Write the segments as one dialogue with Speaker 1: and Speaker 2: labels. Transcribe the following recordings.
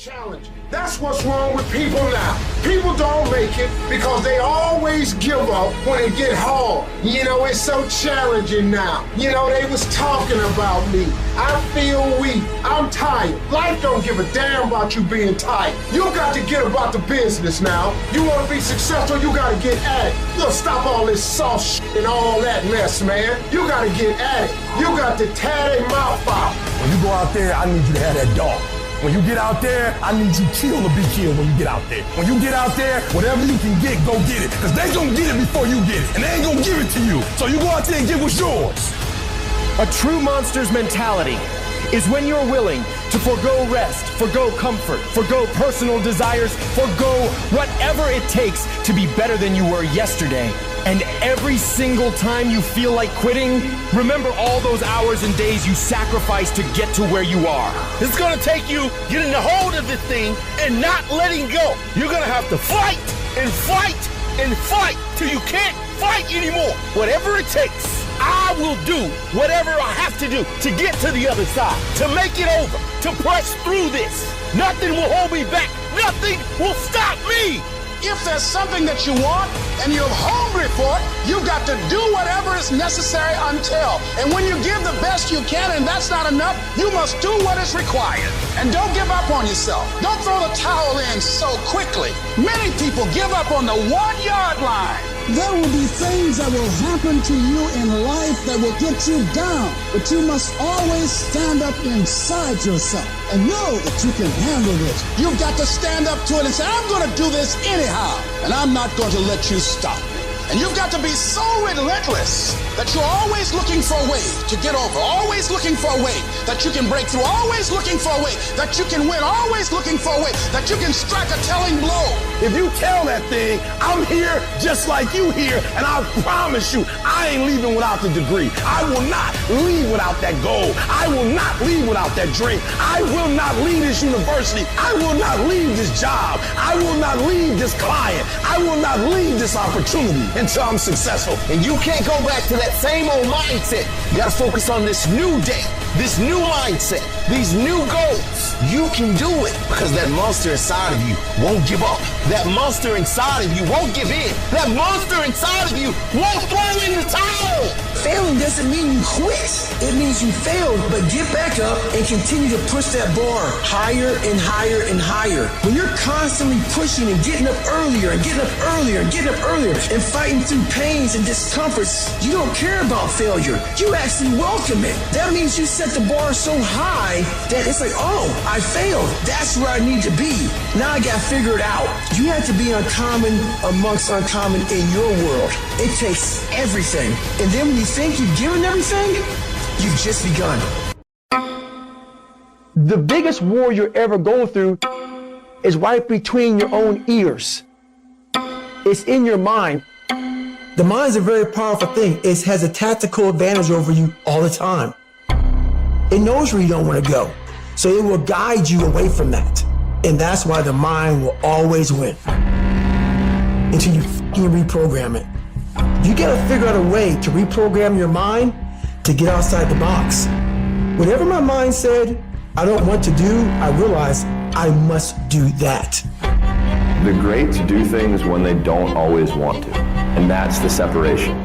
Speaker 1: challenge. That's what's wrong with people now. People don't make it because they always give up when it get hard. You know, it's so challenging now. You know, they was talking about me. I feel weak. I'm tired. Life don't give a damn about you being tired. You got to get about the business now. You want to be successful, you got to get at it. You gotta stop all this soft shit and all that mess, man. You got to get at it. You got to tear their mouth out.
Speaker 2: When you go out there, I need you to have that dog. When you get out there, I need you kill or be killed when you get out there. When you get out there, whatever you can get, go get it. Because they gonna get it before you get it. And they ain't gonna give it to you. So you go out there and get what's yours.
Speaker 3: A true monster's mentality is when you're willing to forgo rest, forgo comfort, forgo personal desires, forgo whatever it takes to be better than you were yesterday. And every single time you feel like quitting, remember all those hours and days you sacrificed to get to where you are.
Speaker 4: It's gonna take you getting a hold of this thing and not letting go. You're gonna have to fight and fight and fight till you can't fight anymore. Whatever it takes, I will do whatever I have to do to get to the other side, to make it over, to press through this. Nothing will hold me back. Nothing will stop me.
Speaker 5: If there's something that you want and you're hungry for it, you've got to do whatever is necessary until. And when you give the best you can and that's not enough, you must do what is required. And don't give up on yourself. Don't throw the towel in so quickly. Many people give up on the 1 yard line.
Speaker 6: There will be things that will happen to you in life that will get you down, but you must always stand up inside yourself and know that you can handle this.
Speaker 5: You've got to stand up to it and say, I'm going to do this anyhow, and I'm not going to let you stop me. And you've got to be so relentless that you're always looking for a way to get over, always looking for a way that you can break through, always looking for a way that you can win, always looking for a way that you can strike a telling blow.
Speaker 2: If you tell that thing, I'm here just like you here, and I promise you, I ain't leaving without the degree. I will not leave without that goal. I will not leave without that dream. I will not leave this university. I will not leave this job. I will not leave this client. I will not leave this opportunity until I'm successful.
Speaker 4: And you can't go back to that same old mindset. You gotta focus on this new day, this new mindset, these new goals. You can do it because that monster inside of you won't give up. That monster inside of you won't give in. That monster inside of you won't throw in the towel.
Speaker 7: Failing doesn't mean you quit. It means you failed, but get back up and continue to push that bar higher and higher and higher. When you're constantly pushing and getting up earlier and getting up earlier and getting up earlier and fighting through pains and discomforts, you don't care about failure. You actually welcome it. That means you set the bar so high that it's like, oh, I failed. That's where I need to be. Now I got to figure it out. You have to be uncommon amongst uncommon in your world. It takes everything. And then when you think you've given everything, you've just begun.
Speaker 3: The biggest war you're ever going through is right between your own ears. It's in your mind.
Speaker 7: The mind's a very powerful thing. It has a tactical advantage over you all the time. It knows where you don't want to go. So it will guide you away from that. And that's why the mind will always win. Until you reprogram it. You gotta figure out a way to reprogram your mind to get outside the box. Whatever my mind said I don't want to do, I realize I must do that.
Speaker 8: The greats do things when they don't always want to. And that's the separation.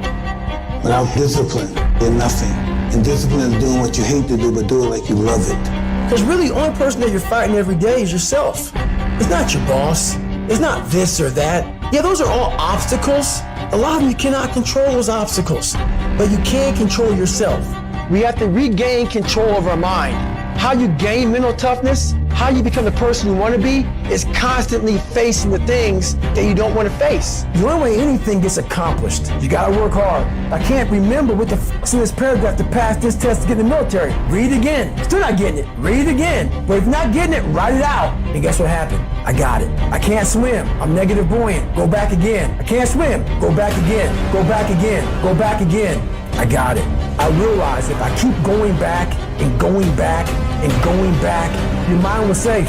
Speaker 6: Without discipline, you're nothing. And discipline is doing what you hate to do, but do it like you love it.
Speaker 7: Because really, the only person that you're fighting every day is yourself. It's not your boss. It's not this or that. Yeah, those are all obstacles. A lot of them you cannot control those obstacles, but you can control yourself.
Speaker 3: We have to regain control of our mind. How you gain mental toughness, how you become the person you want to be, is constantly facing the things that you don't want to face.
Speaker 7: The only way anything gets accomplished, you gotta work hard. I can't remember what the f***'s in this paragraph to pass this test to get in the military. Read it again. Still not getting it. Read it again. But if you're not getting it, write it out. And guess what happened? I got it. I can't swim. I'm negative buoyant. Go back again. I can't swim. Go back again. Go back again. Go back again. I got it. I realize if I keep going back and going back and going back, your mind will say,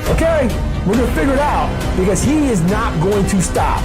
Speaker 7: okay, we're gonna figure it out, because he is not going to stop.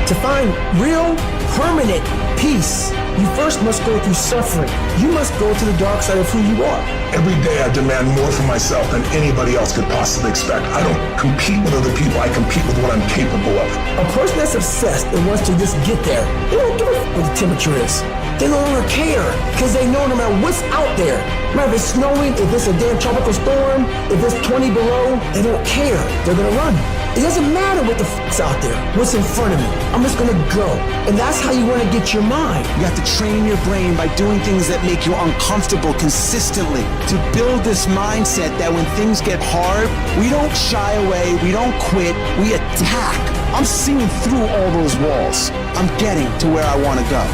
Speaker 7: To find real, permanent peace You first must go through suffering. You must go to the dark side of who you are.
Speaker 2: Every day I demand more for myself than anybody else could possibly expect. I don't compete with other people, I compete with what I'm capable of.
Speaker 7: A person that's obsessed and wants to just get there, they don't give a f what the temperature is. They no longer care, because they know no matter what's out there, no matter if it's snowing, if it's a damn tropical storm, if it's 20 below, they don't care. They're gonna run. It doesn't matter what the f***'s out there, what's in front of me. I'm just gonna go. And that's how you wanna get your mind.
Speaker 9: You have to train your brain by doing things that make you uncomfortable consistently. To build this mindset that when things get hard, we don't shy away, we don't quit, we attack. I'm seeing through all those walls. I'm getting to where I wanna go.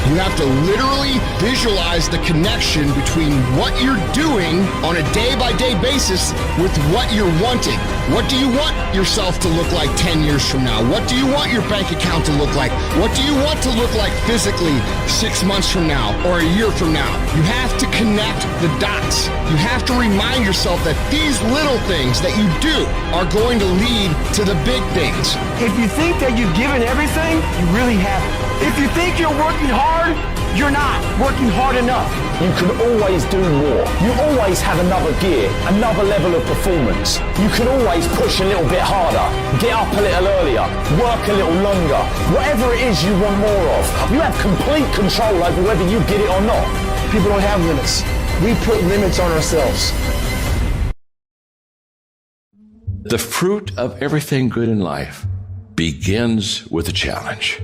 Speaker 5: You have to literally visualize the connection between what you're doing on a day-by-day basis with what you're wanting. What do you want yourself to look like 10 years from now? What do you want your bank account to look like? What do you want to look like physically 6 months from now or a year from now? You have to connect the dots. You have to remind yourself that these little things that you do are going to lead to the big things.
Speaker 3: If you think that you've given everything, you really haven't. If you think you're working hard, you're not working hard enough.
Speaker 10: You can always do more. You always have another gear, another level of performance. You can always push a little bit harder, get up a little earlier, work a little longer. Whatever it is you want more of, you have complete control over whether you get it or not.
Speaker 7: People don't have limits. We put limits on ourselves.
Speaker 11: The fruit of everything good in life begins with a challenge.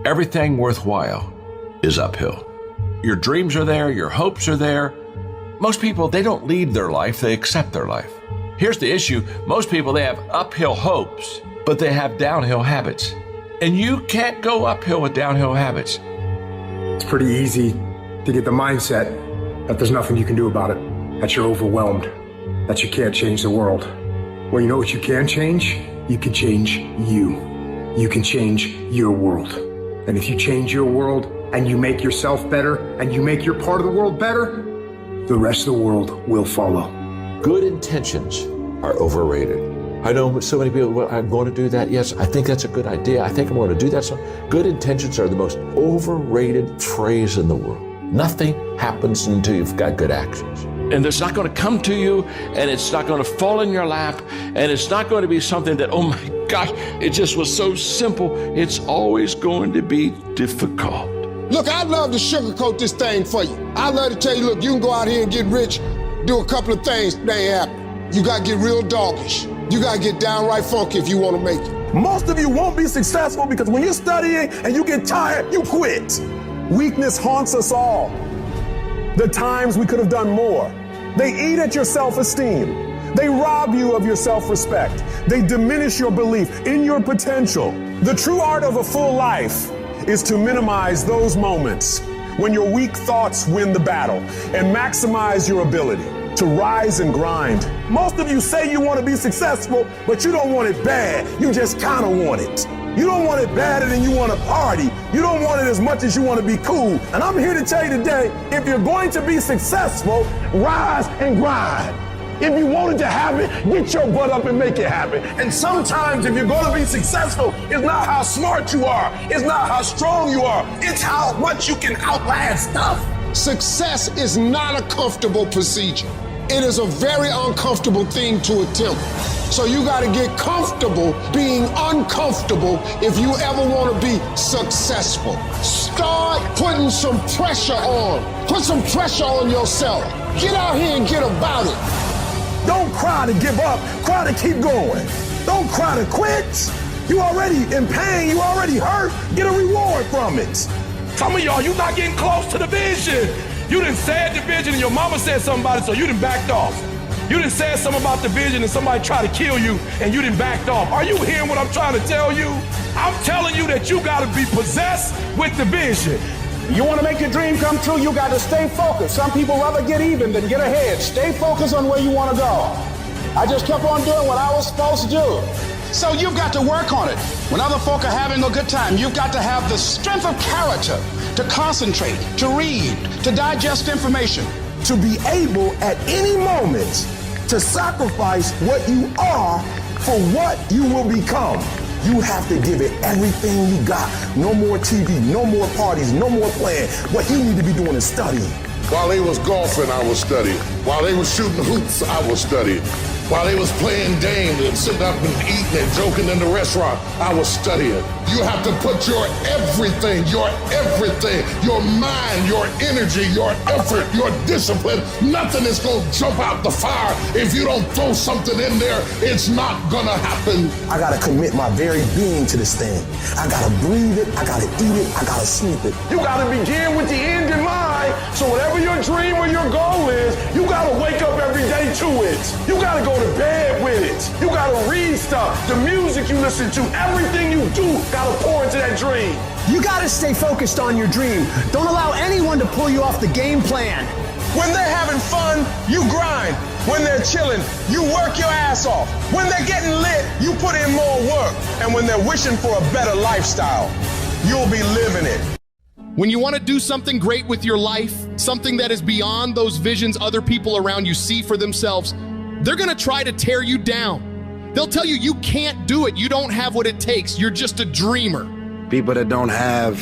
Speaker 11: Everything worthwhile is uphill. Your dreams are there, your hopes are there. Most people, they don't lead their life, they accept their life. Here's the issue. Most people, they have uphill hopes, but they have downhill habits. And you can't go uphill with downhill habits.
Speaker 12: It's pretty easy to get the mindset that there's nothing you can do about it, that you're overwhelmed, that you can't change the world. Well, you know what you can change? You can change you. You can change your world. And if you change your world and you make yourself better and you make your part of the world better, the rest of the world will follow.
Speaker 13: Good intentions are overrated. I know so many people, well, I'm going to do that. Yes, I think that's a good idea. I think I'm going to do that. So good intentions are the most overrated phrase in the world. Nothing happens until you've got good actions.
Speaker 11: And it's not going to come to you, and it's not going to fall in your lap, and it's not going to be something that, oh my gosh, it just was so simple. It's always going to be difficult.
Speaker 1: Look, I'd love to sugarcoat this thing for you. I'd love to tell you, look, you can go out here and get rich, do a couple of things, they ain't happen. You got to get real doggish. You got to get downright funky if you want to make it.
Speaker 2: Most of you won't be successful because when you're studying and you get tired, you quit. Weakness haunts us all. The times we could have done more. They eat at your self-esteem. They rob you of your self-respect. They diminish your belief in your potential. The true art of a full life is to minimize those moments when your weak thoughts win the battle and maximize your ability to rise and grind. Most of you say you want to be successful, but you don't want it bad. You just kind of want it. You don't want it badder than you want to party. You don't want it as much as you want to be cool. And I'm here to tell you today, if you're going to be successful, rise and grind. If you wanted to have it, get your butt up and make it happen. And sometimes if you're going to be successful, it's not how smart you are. It's not how strong you are. It's how much you can outlast stuff.
Speaker 1: Success is not a comfortable procedure. It is a very uncomfortable thing to attempt. So you got to get comfortable being uncomfortable if you ever want to be successful. Start putting some pressure on. Put some pressure on yourself. Get out here and get about it.
Speaker 2: Don't cry to give up. Cry to keep going. Don't cry to quit. You already in pain. You already hurt. Get a reward from it.
Speaker 4: Some of y'all, you're not getting close to the vision. You done said the vision and your mama said something about it, so you done backed off. You done said something about the vision and somebody tried to kill you and you done backed off. Are you hearing what I'm trying to tell you? I'm telling you that you gotta be possessed with the vision.
Speaker 5: You want to make your dream come true, you got to stay focused. Some people rather get even than get ahead. Stay focused on where you want to go. I just kept on doing what I was supposed to do. So you've got to work on it. When other folk are having a good time, you've got to have the strength of character to concentrate, to read, to digest information.
Speaker 2: To be able at any moment to sacrifice what you are for what you will become. You have to give it everything you got. No more TV, no more parties, no more playing. What you need to be doing is studying.
Speaker 14: While they was golfing, I was studying. While they was shooting hoops, I was studying. While they was playing games and sitting up and eating and joking in the restaurant, I was studying. You have to put your everything, your mind, your energy, your effort, your discipline. Nothing is going to jump out the fire. If you don't throw something in there, it's not going to happen.
Speaker 2: I got to commit my very being to this thing. I got to breathe it, I got to eat it, I got to sleep it.
Speaker 15: You got to begin with the end in mind. So whatever your dream or your goal is, you got to wake up every day to it. You got to go to bed with it. You got to read stuff. The music you listen to, everything you do, got to pour into that dream.
Speaker 3: You got to stay focused on your dream. Don't allow anyone to pull you off the game plan.
Speaker 15: When they're having fun, you grind. When they're chilling, you work your ass off. When they're getting lit, you put in more work. And when they're wishing for a better lifestyle, you'll be living it.
Speaker 16: When you want to do something great with your life, something that is beyond those visions other people around you see for themselves, they're going to try to tear you down. They'll tell you can't do it. You don't have what it takes. You're just a dreamer.
Speaker 17: People that don't have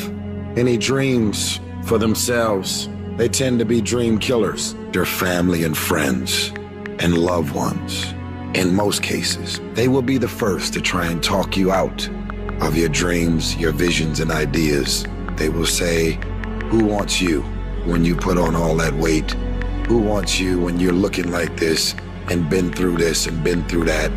Speaker 17: any dreams for themselves, they tend to be dream killers. Their family and friends and loved ones, in most cases, they will be the first to try and talk you out of your dreams, your visions and ideas. They will say, who wants you when you put on all that weight? Who wants you when you're looking like this and been through this and been through that?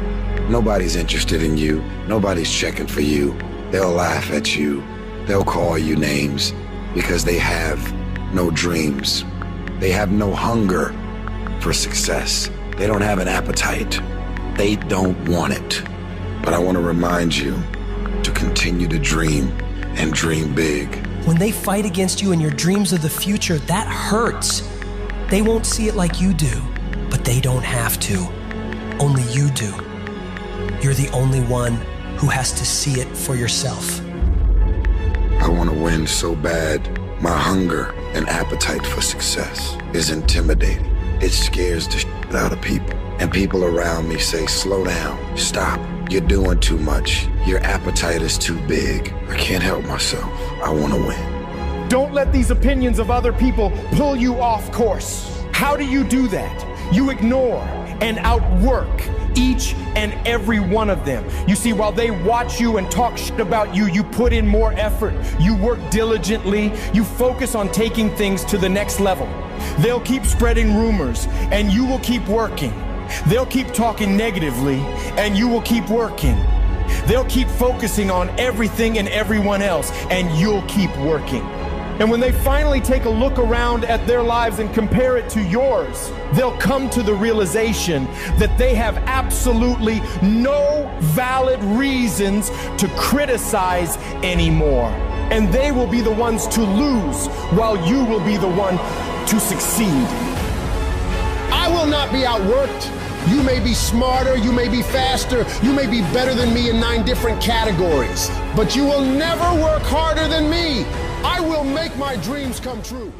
Speaker 17: Nobody's interested in you. Nobody's checking for you. They'll laugh at you. They'll call you names because they have no dreams. They have no hunger for success. They don't have an appetite. They don't want it. But I want to remind you to continue to dream and dream big.
Speaker 18: When they fight against you in your dreams of the future, that hurts. They won't see it like you do, but they don't have to. Only you do. You're the only one who has to see it for yourself.
Speaker 17: I want to win so bad. My hunger and appetite for success is intimidating. It scares the shit out of people. And people around me say, slow down, stop. You're doing too much. Your appetite is too big. I can't help myself. I want to win.
Speaker 3: Don't let these opinions of other people pull you off course. How do you do that? You ignore and outwork each and every one of them. You see, while they watch you and talk shit about you, you put in more effort. You work diligently. You focus on taking things to the next level. They'll keep spreading rumors, and you will keep working. They'll keep talking negatively, and you will keep working. They'll keep focusing on everything and everyone else, and you'll keep working. And when they finally take a look around at their lives and compare it to yours, they'll come to the realization that they have absolutely no valid reasons to criticize anymore. And they will be the ones to lose, while you will be the one to succeed.
Speaker 1: I will not be outworked. You may be smarter, you may be faster, you may be better than me in 9 different categories, but you will never work harder than me. I will make my dreams come true.